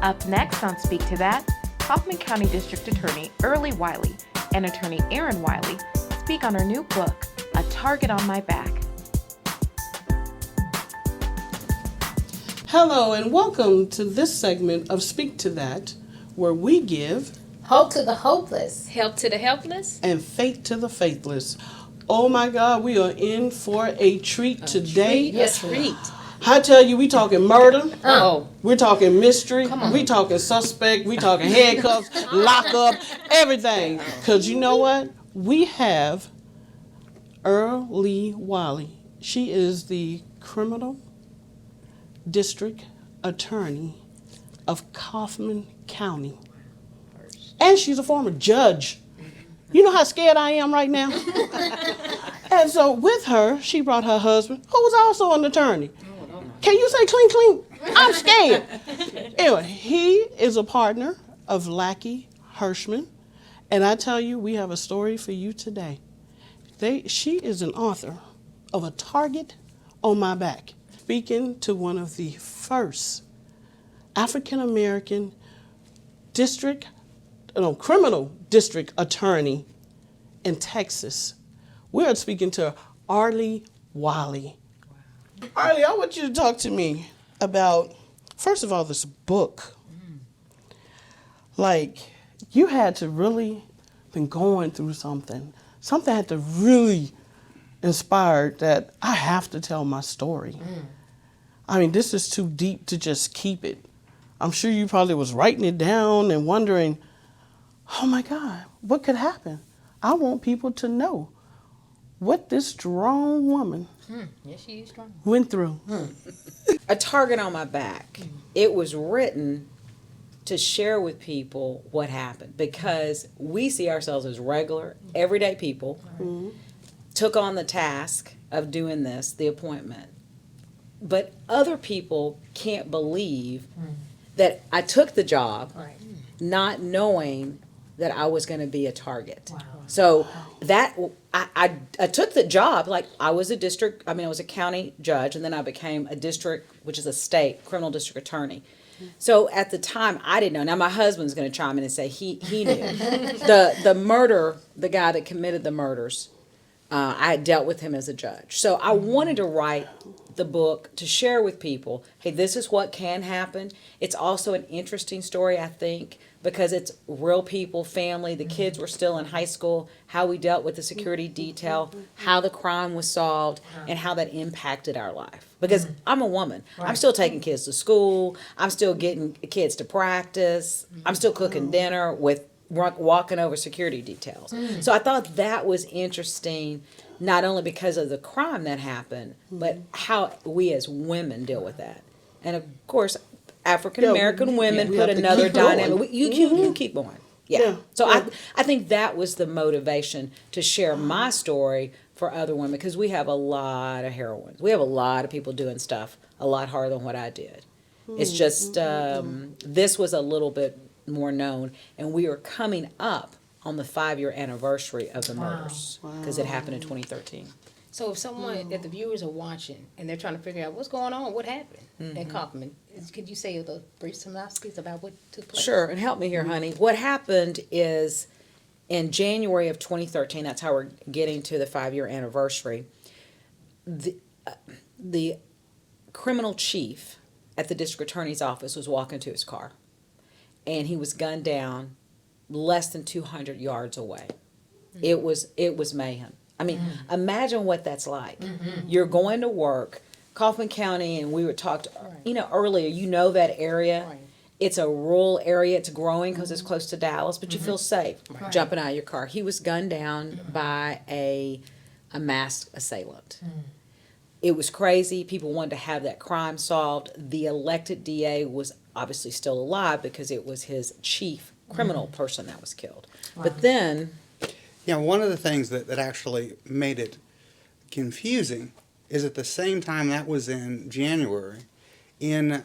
Up next on Speak to That, Kaufman County District Attorney Erleigh Wiley and Attorney Aaron Wiley speak on her new book, A Target on My Back. Hello and welcome to this segment of Speak to That, where we give hope to the hopeless, help to the helpless, and faith to the faithless. Oh my God, we are in for a treat today. Yes, treat. I tell you, we talking murder. Oh, We're talking mystery. We talking suspect. We talking handcuffs, lockup, everything. Because you know what? We have Erleigh Wiley. She is the criminal district attorney of Kaufman County. And she's a former judge. You know how scared I am right now? And so with her, she brought her husband, who was also an attorney. Can you say clink, clink? I'm scared. Anyway, he is a partner of Lackey Hirschman. And I tell you, we have a story for you today. She is an author of A Target on My Back, speaking to one of the first African-American criminal district attorney in Texas. We're speaking to Erleigh Wiley. Erleigh, I want you to talk to me about, first of all, this book. Like, you had to really been going through something. Something had to really inspire that I have to tell my story. I mean, this is too deep to just keep it. I'm sure you probably was writing it down and wondering, oh my God, what could happen? I want people to know what this strong woman Yes, she is strong. went through. A Target on My Back. It was written to share with people what happened because we see ourselves as regular, everyday people. Took on the task of doing this, the appointment. But other people can't believe that I took the job not knowing that I was going to be a target. Wow. So that I took the job like I was a county judge, and then I became a district, which is a state criminal district attorney. So at the time I didn't know. Now my husband's going to chime in and say he knew. The guy that committed the murders, I had dealt with him as a judge. So I wanted to write the book to share with people, hey, this is what can happen. It's also an interesting story, I think, because it's real people, family. The kids were still in high school, how we dealt with the security detail, how the crime was solved, and how that impacted our life. Because I'm a woman. I'm still taking kids to school. I'm still getting kids to practice. I'm still cooking dinner with walking over security details. So I thought that was interesting, not only because of the crime that happened, but how we as women deal with that. And of course, African American women we put have to another keep going. dynamic. You keep going. Yeah. So Yeah. I think that was the motivation to share my story for other women, because we have a lot of heroines. We have a lot of people doing stuff a lot harder than what I did. It's just this was a little bit more known, and we are coming up on the 5-year anniversary of the murders because it happened in 2013. So if someone, if the viewers are watching and they're trying to figure out what's going on, what happened in Kaufman, could you say the brief synopsis about what took place? Sure, and help me here, honey. What happened is in January of 2013, that's how we're getting to the 5-year anniversary, the criminal chief at the district attorney's office was walking to his car, and he was gunned down less than 200 yards away. It was mayhem. I mean, imagine what that's like. You're going to work, Kaufman County, and we were talked, earlier, that area. Right. It's a rural area. It's growing because it's close to Dallas, but you feel safe jumping out of your car. He was gunned down by a masked assailant. It was crazy. People wanted to have that crime solved. The elected DA was obviously still alive because it was his chief criminal person that was killed. But then... Yeah, one of the things that actually made it confusing is at the same time that was in January, in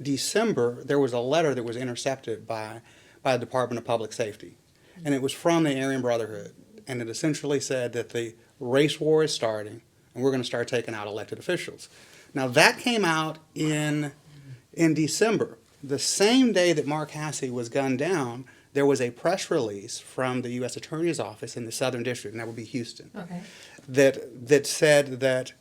December, there was a letter that was intercepted by the Department of Public Safety. And it was from the Aryan Brotherhood. And it essentially said that the race war is starting and we're going to start taking out elected officials. Now, that came out in December. The same day that Mark Hasse was gunned down, there was a press release from the U.S. Attorney's Office in the Southern District, and that would be Houston, Okay. that said that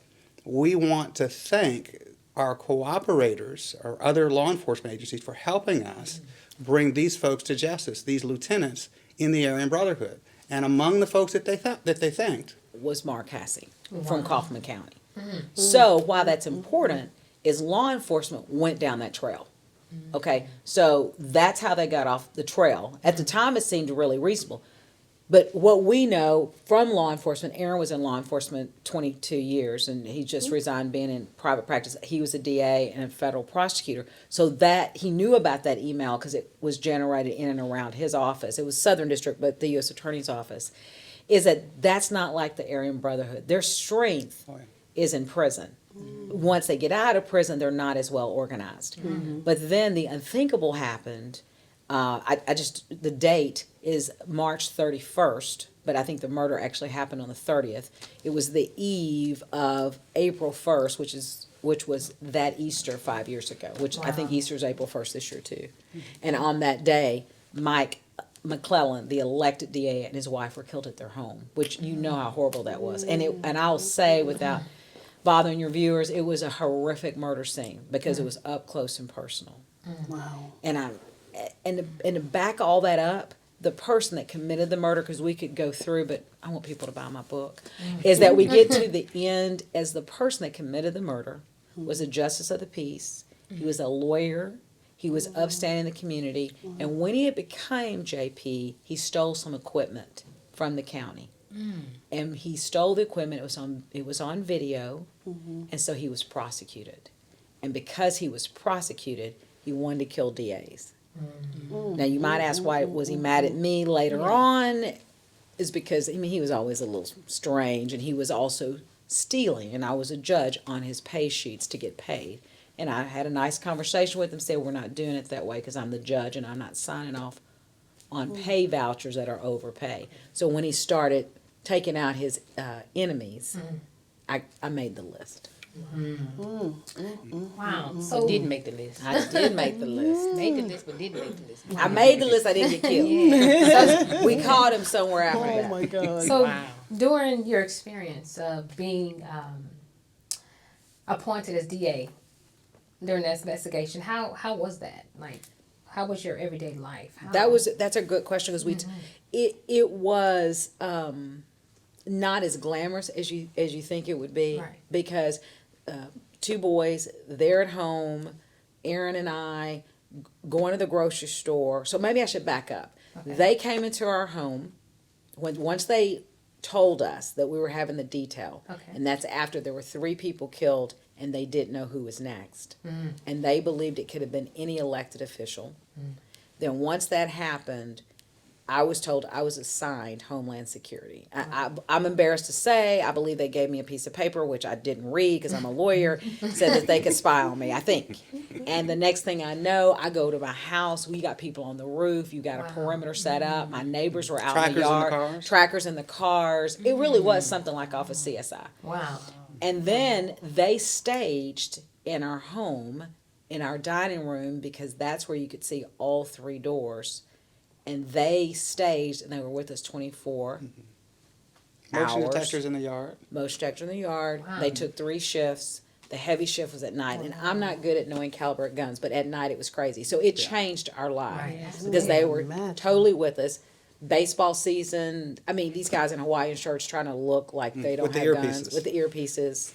we want to thank our cooperators or other law enforcement agencies for helping us bring these folks to justice, these lieutenants in the Aryan Brotherhood. And among the folks that they thanked Was Mark Hasse from Kaufman County. So why that's important is law enforcement went down that trail. Okay, so that's how they got off the trail. At the time, it seemed really reasonable. But what we know from law enforcement, Aaron was in law enforcement 22 years, and he just resigned being in private practice. He was a DA and a federal prosecutor. So that he knew about that email because it was generated in and around his office. It was Southern District, but the U.S. Attorney's Office. Is that's not like the Aryan Brotherhood. Their strength is in prison. Once they get out of prison, they're not as well organized. But then the unthinkable happened. The date is March 31st, but I think the murder actually happened on the 30th. It was the eve of April 1st, which was that Easter 5 years ago, which I think Easter is April 1st this year too. And on that day, Mike McClellan, the elected DA, and his wife were killed at their home, which you know how horrible that was. And I'll say without bothering your viewers, it was a horrific murder scene because it was up close and personal. Wow. And to back all that up, the person that committed the murder, because we could go through, but I want people to buy my book, is that we get to the end as the person that committed the murder was a justice of the peace. He was a lawyer. He was upstanding in the community. And when he became JP, he stole some equipment from the county. And he stole the equipment. It was on video, and so he was prosecuted. And because he was prosecuted, he wanted to kill DAs. Now you might ask, why was he mad at me later on? Is because he was always a little strange, and he was also stealing, and I was a judge on his pay sheets to get paid. And I had a nice conversation with him, said we're not doing it that way because I'm the judge and I'm not signing off on pay vouchers that are overpay. So when he started taking out his enemies, I made the list. Wow. So didn't make the list. I did make the list. Made the list, but didn't make the list. I made the list. I didn't get killed. So we caught him somewhere after Oh that. my God. So during your experience of being appointed as DA during that investigation, how was that? Like, how was your everyday life? That's a good question because it was not as glamorous as you think it would be, Right. because two boys, they're at home, Aaron and I going to the grocery store. So maybe I should back up. Okay. They came into our home once they told us that we were having the detail, Okay. and that's after there were 3 people killed and they didn't know who was next, and they believed it could have been any elected official. Then once that happened, I was told I was assigned Homeland Security. I'm embarrassed to say, I believe they gave me a piece of paper, which I didn't read because I'm a lawyer, said that they could spy on me, I think. And the next thing I know, I go to my house. We got people on the roof. You got a perimeter set up. My neighbors were out in the Trackers in the yard. cars? Trackers in the cars. It really was something like off of CSI. Wow. And then they staged in our home, in our dining room, because that's where you could see all 3 doors. And they staged, and they were with us 24 motion hours. detectors in the yard. Motion detector in the yard. Wow. They took 3 shifts. The heavy shift was at night. And I'm not good at knowing caliber of guns, but at night it was crazy. So it changed our lives because they were Imagine. totally with us. Baseball season. I mean, these guys in Hawaiian shirts trying to look like they don't With the have guns earpieces. with the earpieces.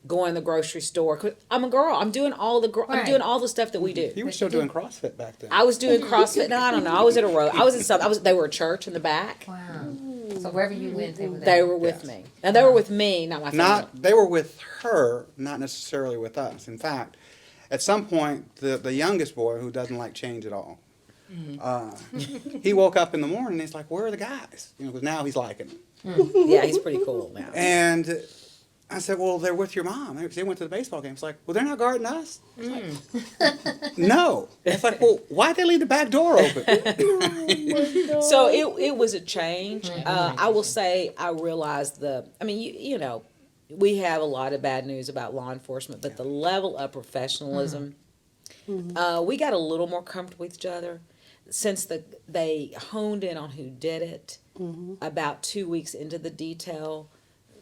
Going to the grocery store. 'Cause I'm a girl. I'm doing all the I'm doing all the stuff that we do. You were still doing CrossFit back then. I was doing CrossFit. No, I don't know. I was at a row. I was in some. They were a church in the back. Wow. So wherever you went, they were there. They were with me, and they were with me, not my family. They were with her, not necessarily with us. In fact, at some point, the youngest boy, who doesn't like change at all, he woke up in the morning and he's like, "Where are the guys?" Because now he's liking them. Yeah, he's pretty cool now. And I said, "Well, they're with your mom. They went to the baseball game." It's like, "Well, they're not guarding us." It's like, no. It's like, "Well, why'd they leave the back door open?" So it was a change. I will say I realized you know, we have a lot of bad news about law enforcement, but the level of professionalism We got a little more comfortable with each other since they honed in on who did it. About 2 weeks into the detail,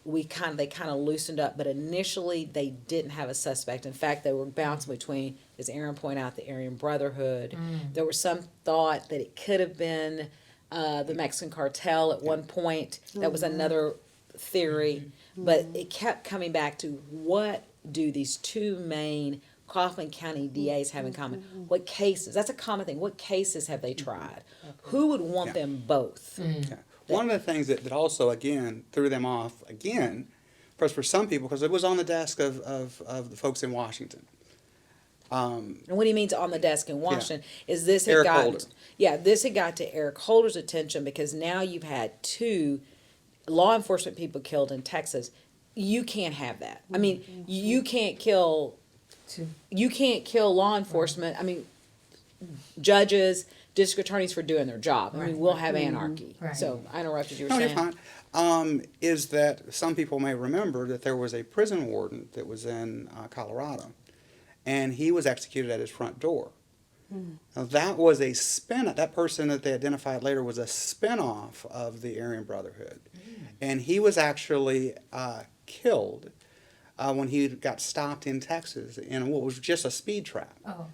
they kind of loosened up, but initially they didn't have a suspect. In fact, they were bouncing between, as Aaron pointed out, the Aryan Brotherhood. There was some thought that it could have been the Mexican cartel at one point. That was another theory, but it kept coming back to what do these two main Kaufman County DAs have in common? What cases? That's a common thing. What cases have they tried? Who would want them both? Yeah. One of the things that also, again, threw them off, again, for some people, because it was on the desk of the folks in Washington. And what he means on the desk in Washington is this had Eric gotten, Holder. this had got to Eric Holder's attention because now you've had 2 law enforcement people killed in Texas. You can't have that. I mean, you can't kill law enforcement. I mean, judges, district attorneys for doing their job. I mean, we'll have anarchy. Right. So I interrupted you. No, Were you're saying. fine. Is that some people may remember that there was a prison warden that was in Colorado, and he was executed at his front door. Now, that was a that person that they identified later was a spinoff of the Aryan Brotherhood. And he was actually killed when he got stopped in Texas in what was just a speed trap. Oh.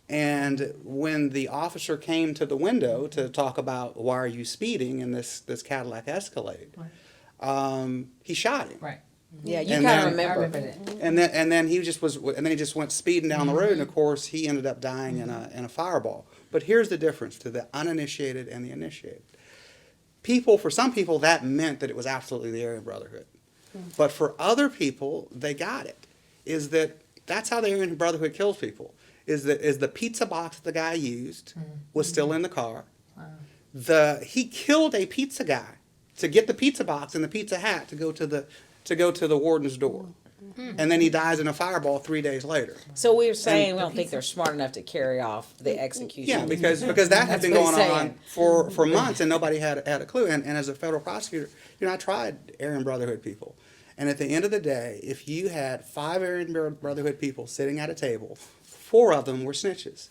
And when the officer came to the window to talk about why are you speeding in this Cadillac Escalade, he shot him. Right. Yeah, you And kind of then- remember. I remember that. And then he just went speeding down the road, and of course he ended up dying in a fireball. But here's the difference to the uninitiated and the initiated. For some people, that meant that it was absolutely the Aryan Brotherhood. But for other people, they got it. That's how the Aryan Brotherhood kills people. Is the pizza box that the guy used was still in the car. He killed a pizza guy to get the pizza box and the pizza hat to go to the warden's door. And then he dies in a fireball 3 days later. So we were saying we don't think they're smart enough to carry off the execution. Yeah, because that had been what he's going on saying. for months and nobody had a clue. And as a federal prosecutor, I tried Aryan Brotherhood people. And at the end of the day, if you had 5 Aryan Brotherhood people sitting at a table, 4 of them were snitches.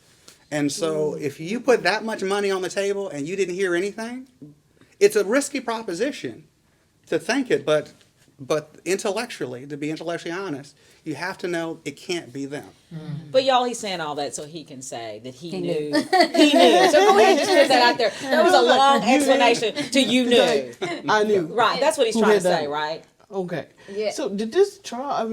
And so if you put that much money on the table and you didn't hear anything, it's a risky proposition to think it, but intellectually, to be intellectually honest, you have to know it can't be them. But y'all, he's saying all that so he can say that he knew. He knew. So go ahead and just put that out there. That was a long explanation to you knew. I knew. Right, that's what he's Who trying to had done say, it. right? Okay. Yeah. So did this trial,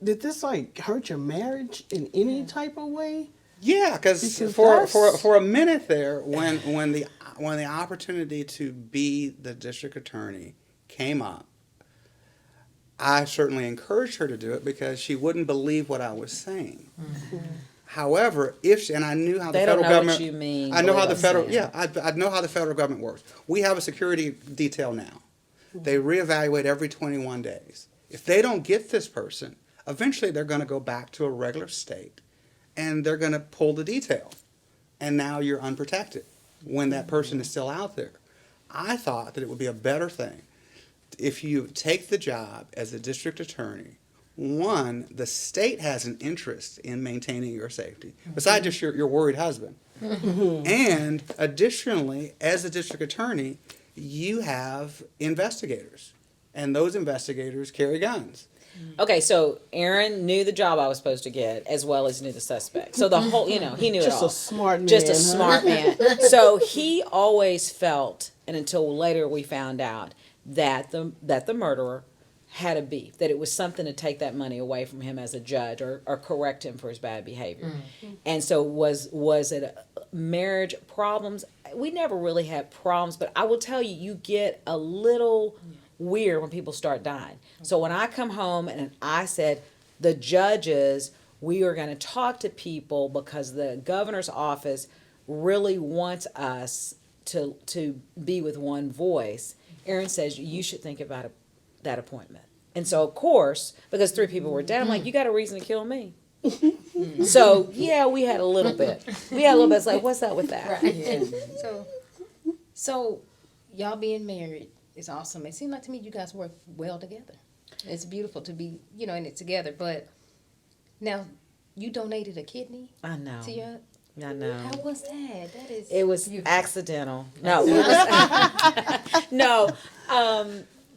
did this hurt your marriage in any type of way? Yeah, because for a minute there, when the opportunity to be the district attorney came up, I certainly encouraged her to do it because she wouldn't believe what I was saying. However, and I knew how the They federal don't know government. what you mean. I know how the federal. saying. I know how the federal government works. We have a security detail now. They reevaluate every 21 days. If they don't get this person, eventually they're going to go back to a regular state, and they're going to pull the detail, and now you're unprotected when that person is still out there. I thought that it would be a better thing if you take the job as a district attorney. One, the state has an interest in maintaining your safety, besides just your worried husband. And additionally, as a district attorney, you have investigators, and those investigators carry guns. Okay, so Aaron knew the job I was supposed to get as well as knew the suspect. So the whole, he knew it all. Just a smart man. Just a huh? smart man. So he always felt, and until later we found out, that the murderer had a beef, that it was something to take that money away from him as a judge or correct him for his bad behavior. And so was it marriage problems? We never really had problems, but I will tell you, you get a little weird when people start dying. So when I come home and I said, the judges, we are going to talk to people because the governor's office really wants us to be with one voice, Aaron says, you should think about that appointment. And so, of course, because 3 people were dead, I'm like, you got a reason to kill me. So, yeah, we had a little bit. It's like, what's up with that? Right. Yeah. So y'all being married is awesome. It seemed like to me you guys work well together. It's beautiful to be, in it together. But now You donated a kidney I know. to your. I know. How was that? That is. It was beautiful. accidental. No. No.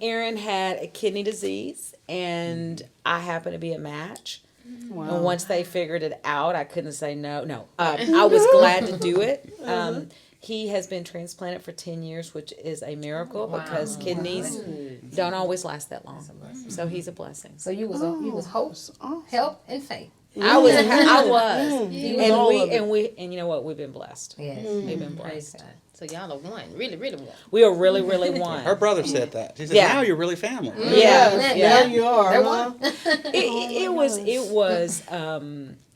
Aaron had a kidney disease, and I happened to be a match. Wow. And once they figured it out, I couldn't say no. No. I was glad to do it. He has been transplanted for 10 years, which is a miracle because kidneys don't always last that long. So he's a blessing. So you was hope, help, and faith. I was. And all we of it. and we and you know what? We've been blessed. Yes. We've been Praise blessed. God. So y'all are one. Really, really one. We are really, really one. Her brother said that. She said, Yeah. now you're really family. Yeah. Now you are. They're Huh? one. It was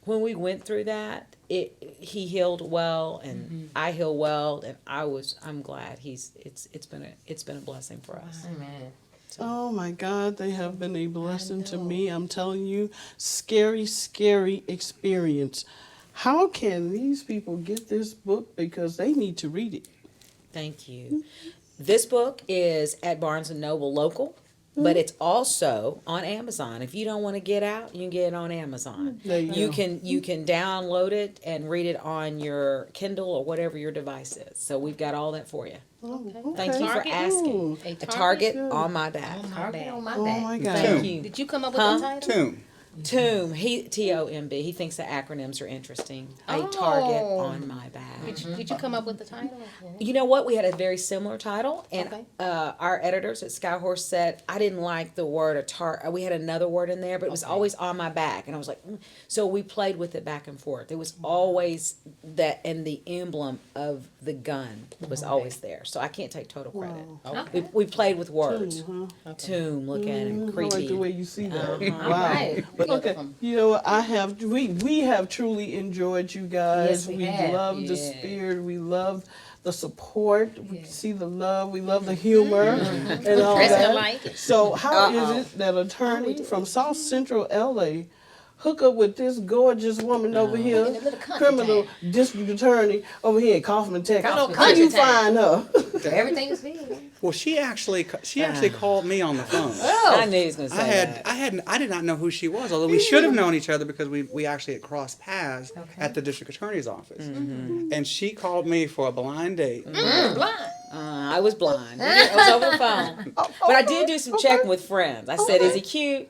when we went through that, he healed well and I healed well, and I'm glad it's been a blessing for us. Amen. Oh my God, they have been a blessing to me. I'm telling you, scary, scary experience. How can these people get this book? Because they need to read it. Thank you. This book is at Barnes & Noble local, but it's also on Amazon. If you don't want to get out, you can get it on Amazon. There you go. You can download it and read it on your Kindle or whatever your device is. So we've got all that for you. Oh, Thank okay. you for Target? asking. Ooh. A target Good. on my back. Target on my Oh back. my God. Thank you. Did you come up with Huh? the title? Tomb. Tomb. Tomb. He thinks the acronyms are interesting. A target on my back. Did you come up with the title? You know what? We had a very similar title, and Okay. our editors at Skyhorse said I didn't like the word we had another word in there, but it was always on my back, and I was like, so we played with it back and forth. It was always that, and the emblem of the gun was always there. So I can't take total credit. Okay. We played with words. Tomb, Tomb, look at him, I like creepy. the way you see that. Uh-huh. Wow. Right. Okay, you know what, we have truly enjoyed you guys. Yes, we have. love the Yeah. spirit, we love the support, we see the love, we love the humor and all Dressing that. alike. So how Uh-oh. is it that attorney from South Central LA hook up with this gorgeous woman over here, In the little country criminal district attorney over here in Kaufman, Texas? Kaufman, How you country town. find her? Everything is big. Well, she actually called me on the phone. I knew he was going to say that. I did not know who she was, although we should have known each other because we actually had crossed paths at the district attorney's office. And she called me for a blind date. Blind. I was blind. I was over the phone. But I did do some checking with friends. I said, is he cute?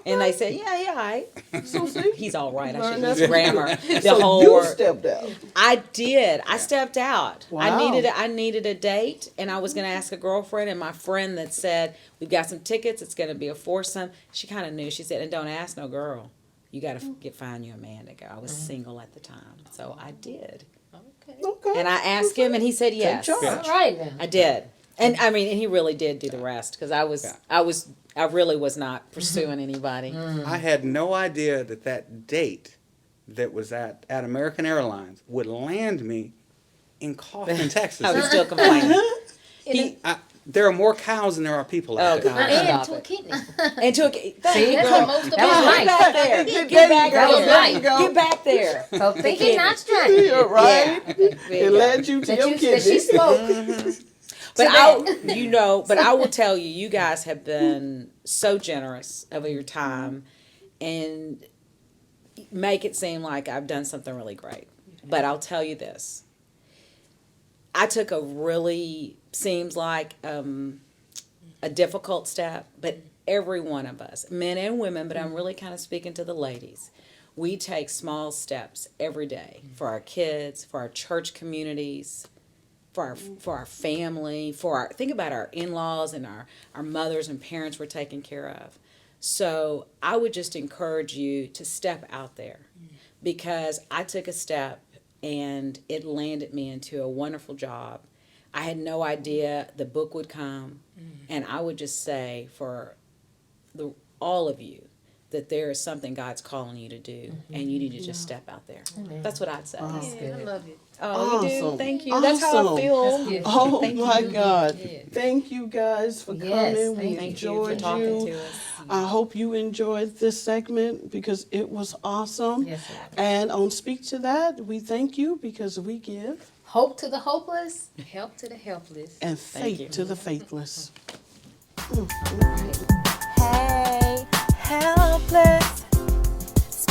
And they said, yeah, all right. So see, He's all right. I Learn should that use from grammar. The so whole you word. stepped out. I did. I stepped out. Wow. I needed a date, and I was going to ask a girlfriend, and my friend that said, we've got some tickets, it's going to be a foursome. She kind of knew. She said, and don't ask no girl. You got to find you a man to go. I was single at the time, so I did. Okay. Okay. And I asked him, and he said yes. charge. All right then. I did. And I mean, and he really did do the rest because I really was not pursuing anybody. I had no idea that date that was at American Airlines would land me in Kaufman, Texas. I was still complaining. There are more cows than there are people out Oh, there. God. And Stop to a it. kidney. And took See, thank that's you. what most of Get us like. back there. There Get back you go. there. There you go. Get back there. So thinking not strong. Yeah, right. Yeah. It led you to That your you that she kidney. spoke. But that. but I will tell you, you guys have been so generous of your time and make it seem like I've done something really great. But I'll tell you this. I took seems like a difficult step, but every one of us, men and women, but I'm really kind of speaking to the ladies, we take small steps every day for our kids, for our church communities, for our family, think about our in-laws and our mothers and parents we're taking care of. So I would just encourage you to step out there because I took a step and it landed me into a wonderful job. I had no idea the book would come, and I would just say for all of you that there is something God's calling you to do, and you need to just step out there. That's what I'd say. Yeah, I love it. Oh, you do? Awesome. Thank you. That's how I Awesome. feel. That's Oh Thank my you. God. Yeah. Thank you guys for Yes, coming. We thank you for enjoyed talking you. to us. I hope you enjoyed this segment because it was awesome. Yes, sir. And on Speak to That, we thank you because we give Hope to the hopeless, help to the helpless. and Thank you. faith to the faithless. Hey, helpless.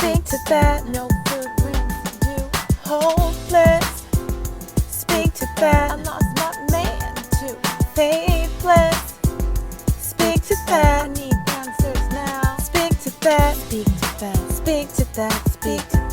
Speak to that. No food rings to do. Hopeless. Speak to that. I lost my man too. Faithless. Speak to that. I need answers now. Speak to that. Speak to that. Speak to that. Speak to